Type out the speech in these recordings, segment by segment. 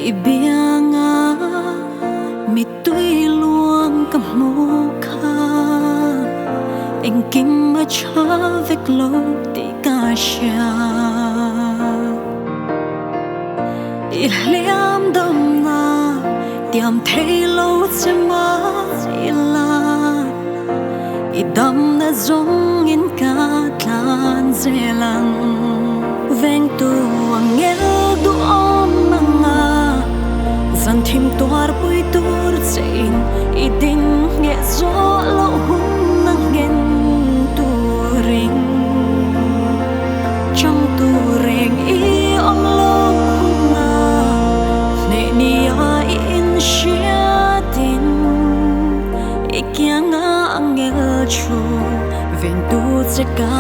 ibianga mi tui luang ka mu kha anh kim mà cha vek lo ti ka sha i liam dom na tiam thei lo chama ila i dam na zong in ka tlan zelang Vengtu angel du om anga zan thim tuar pui tur chein i din nge zo lo hun nang ngen tu ring Chawngthu reng i om lo na ne ni a in shia tin i kyanga angel chu Vengtu che ka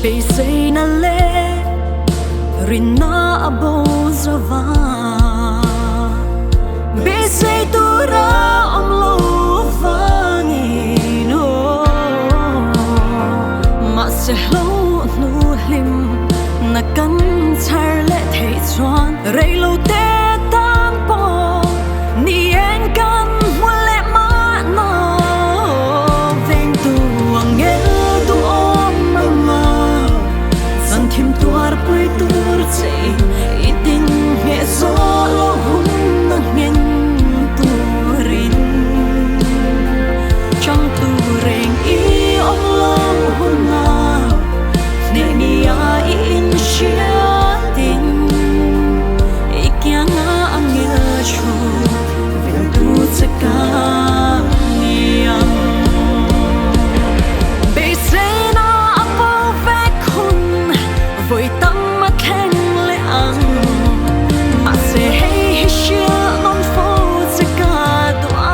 Be say na le rina abo zava Be say tura om lo vangi no Ma se lo nu lim na kan char le thei chuan rei lo te tang po ni en kan mole ma no Vengtu angel du om mama Thim tuar pui tur chein i din nge zo lo hun na ngen turin Chawngthu reng i om lo hun na ne ni a in shia tin i kyanga angel chu Vengtu che ka niam be say na apo vek hun Vui tâm mà khen lệ ăn Mà sẽ hay shia non phố sẽ cả đoa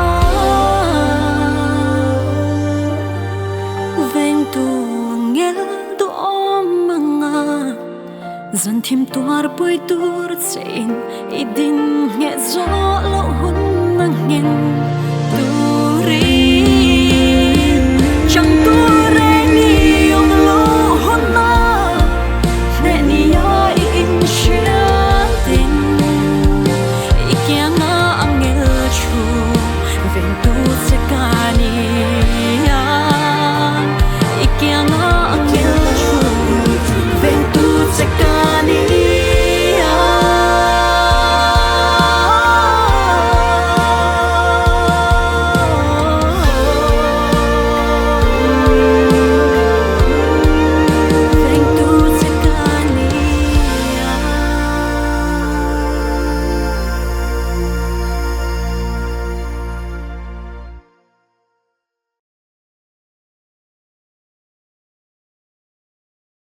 Vengtu ngel du om anga Dần thim tuar bui tur chein I din nge zo lo hun nang ngen